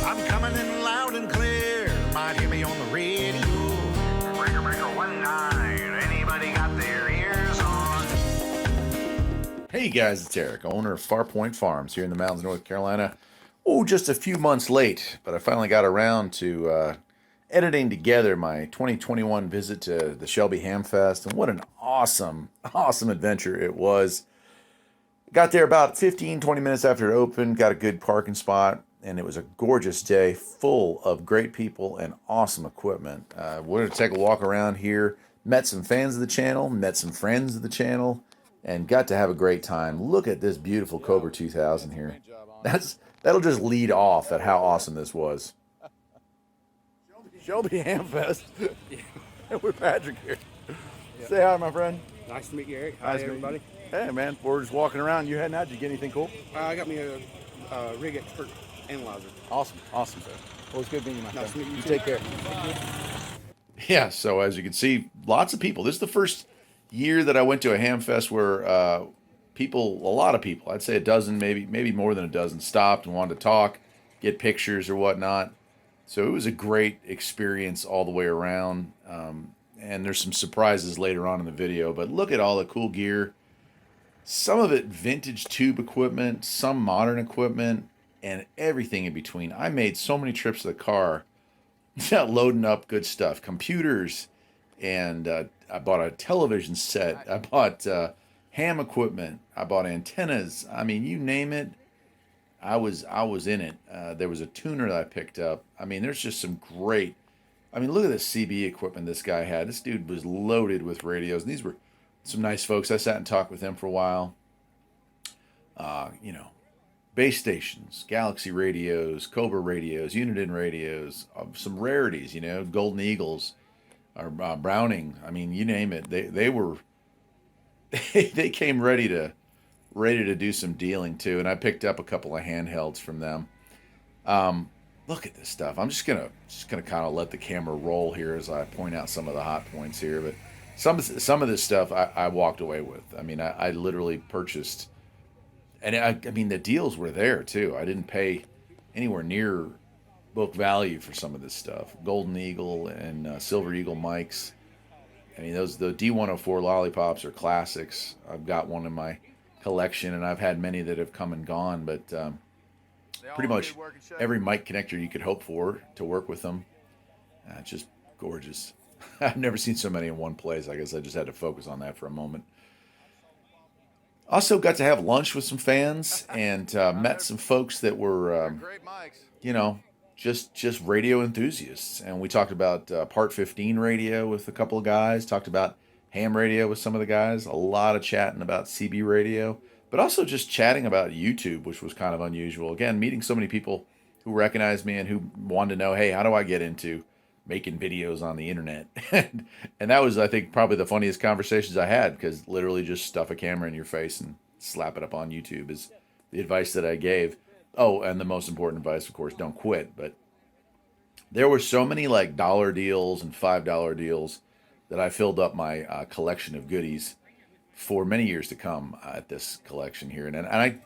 I'm coming in loud and clear. Might hear me on the radio. Breaker, breaker, 19. Anybody got their ears on? Hey guys, it's Eric, owner of Farpoint Farms here in the mountains of North Carolina. Oh, just a few months late, but I finally got around to editing together my 2021 visit to the Shelby HAMFEST, and what an awesome adventure it was. Got there about 15-20 minutes after it opened, got a good parking spot, and it was a gorgeous day full of great people and awesome equipment. We're going to take a walk around here, met some fans of the channel, met some friends of the channel, and got to have a great time. Look at this beautiful Cobra 2000 here. That'll just lead off at how awesome this was. Shelby HAMFEST. We're Patrick here. Yep. Say hi, my friend. Nice to meet you, Eric. Hi, everybody. Hey, man. We're just walking around. You heading out? Did you get anything cool? I got me a rig expert analyzer. Awesome, sir. Well, it's good meeting you, my friend. Nice to meet you. You take care. Yeah, so as you can see, lots of people. This is the first year that I went to a HAMFest where a lot of people, I'd say a dozen, maybe more than a dozen, stopped and wanted to talk, get pictures or whatnot. So it was a great experience all the way around. And there's some surprises later on in the video, but look at all the cool gear. Some of it vintage tube equipment, some modern equipment, and everything in between. I made so many trips to the car loading up good stuff, computers, and I bought a television set. I bought ham equipment. I bought antennas. I mean, you name it, I was in it. There was a tuner that I picked up. I mean, there's just some great. I mean, look at this CB equipment this guy had. This dude was loaded with radios, and these were some nice folks. I sat and talked with them for a while. Base stations, Galaxy radios, Cobra radios, Uniden radios, some rarities. Golden Eagles, or Browning. I mean, you name it. They were. They came ready to do some dealing too, and I picked up a couple of handhelds from them. Look at this stuff. I'm just gonna kind of let the camera roll here as I point out some of the hot points here. But some of this stuff I walked away with. I mean, I literally purchased, and I mean the deals were there too. I didn't pay anywhere near book value for some of this stuff. Golden Eagle and Silver Eagle mics. I mean, the D104 lollipops are classics. I've got one in my collection, and I've had many that have come and gone, but pretty much every mic connector you could hope for to work with them. Just gorgeous. I've never seen so many in one place. I guess I just had to focus on that for a moment. Also got to have lunch with some fans and met some folks that were, just radio enthusiasts. And we talked about Part 15 radio with a couple of guys, talked about ham radio with some of the guys, a lot of chatting about CB radio, but also just chatting about YouTube, which was kind of unusual. Again, meeting so many people who recognized me and who wanted to know, hey, how do I get into making videos on the internet? And that was, I think, probably the funniest conversations I had, because literally just stuff a camera in your face and slap it up on YouTube is the advice that I gave. Oh, and the most important advice, of course, don't quit. But there were so many like dollar deals and $5 deals that I filled up my collection of goodies for many years to come at this collection here. And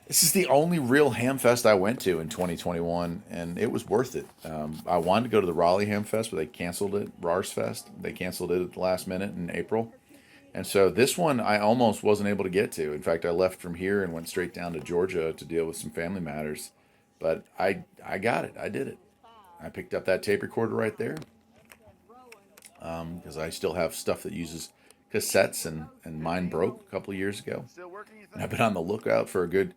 this is the only real HAMFest I went to in 2021, and it was worth it. I wanted to go to the Raleigh HAMFest, but they canceled it. Rars Fest, they canceled it at the last minute in April. And so this one I almost wasn't able to get to. In fact, I left from here and went straight down to Georgia to deal with some family matters. But I got it. I did it. I picked up that tape recorder right there. Because I still have stuff that uses cassettes, and mine broke a couple of years ago. And I've been on the lookout for a good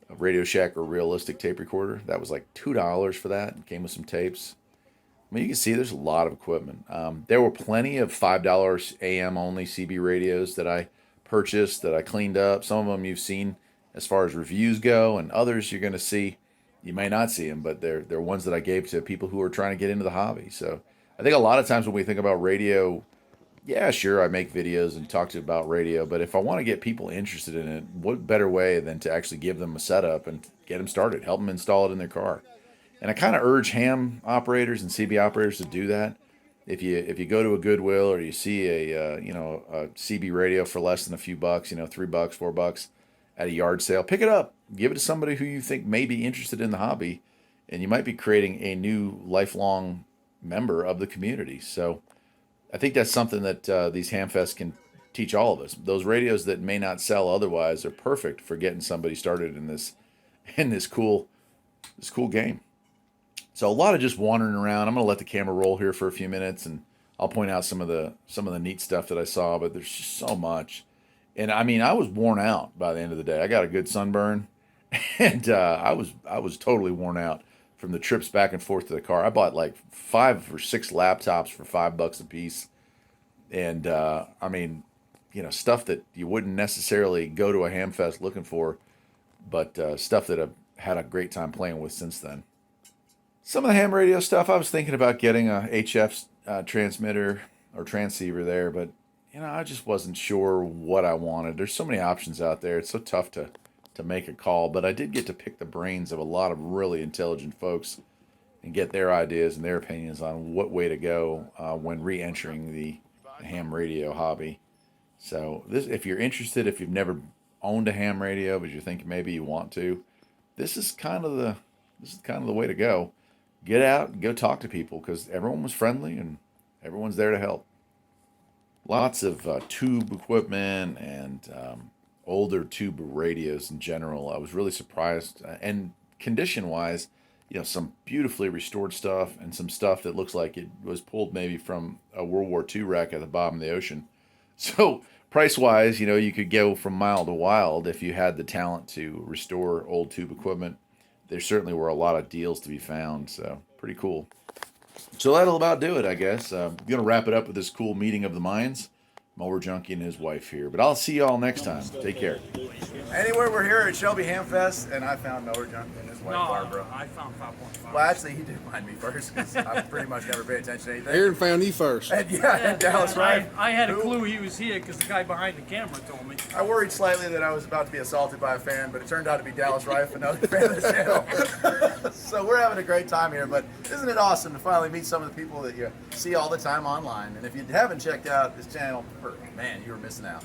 Radio Shack or realistic tape recorder. That was like $2 for that. It came with some tapes. I mean, you can see there's a lot of equipment. There were plenty of $5 AM only CB radios that I purchased, that I cleaned up. Some of them you've seen as far as reviews go, and others you're going to see. You may not see them, but they're ones that I gave to people who are trying to get into the hobby. So I think a lot of times when we think about radio, yeah, sure, I make videos and talk about radio, but if I want to get people interested in it, what better way than to actually give them a setup and get them started, help them install it in their car. And I kind of urge ham operators and CB operators to do that. If you go to a Goodwill or you see a CB radio for less than a few bucks, $3, $4 at a yard sale, pick it up, give it to somebody who you think may be interested in the hobby, and you might be creating a new lifelong member of the community. So I think that's something that these Hamfests can teach all of us. Those radios that may not sell otherwise are perfect for getting somebody started in this cool game. So a lot of just wandering around. I'm going to let the camera roll here for a few minutes, and I'll point out some of the neat stuff that I saw. But there's just so much, and I mean, I was worn out by the end of the day. I got a good sunburn, and I was totally worn out from the trips back and forth to the car. I bought like 5 or 6 laptops for $5 a piece, and I mean, you know, stuff that you wouldn't necessarily go to a Hamfest looking for, but stuff that I've had a great time playing with since then. Some of the ham radio stuff, I was thinking about getting a HF transmitter or transceiver there, but you know, I just wasn't sure what I wanted. There's so many options out there. It's so tough to make a call, but I did get to pick the brains of a lot of really intelligent folks and get their ideas and their opinions on what way to go when re-entering the ham radio hobby. So this, if you're interested, if you've never owned a ham radio, but you think maybe you want to, this is kind of the way to go. Get out and go talk to people, because everyone was friendly and everyone's there to help. Lots of tube equipment and older tube radios in general. I was really surprised, and condition-wise, you know, some beautifully restored stuff and some stuff that looks like it was pulled maybe from a World War II wreck at the bottom of the ocean. So price-wise, you know, you could go from mild to wild if you had the talent to restore old tube equipment. There certainly were a lot of deals to be found, so pretty cool. So that'll about do it, I guess. I'm going to wrap it up with this cool meeting of the minds. Mower Junkie and his wife here. But I'll see you all next time. Take care. Anyway, we're here at Shelby HAMFEST, and I found Mower Junkie and his wife, Barbara. I found Farpoint. Well, actually, he did find me first, because I pretty much never pay attention to anything. Aaron found you first. And and Dallas, right? I had a clue he was here because the guy behind the camera told me. I worried slightly that I was about to be assaulted by a fan, but it turned out to be Dallas Rife, another fan of the channel. So we're having a great time here, but isn't it awesome to finally meet some of the people that you see all the time online? And if you haven't checked out this channel, man, you were missing out.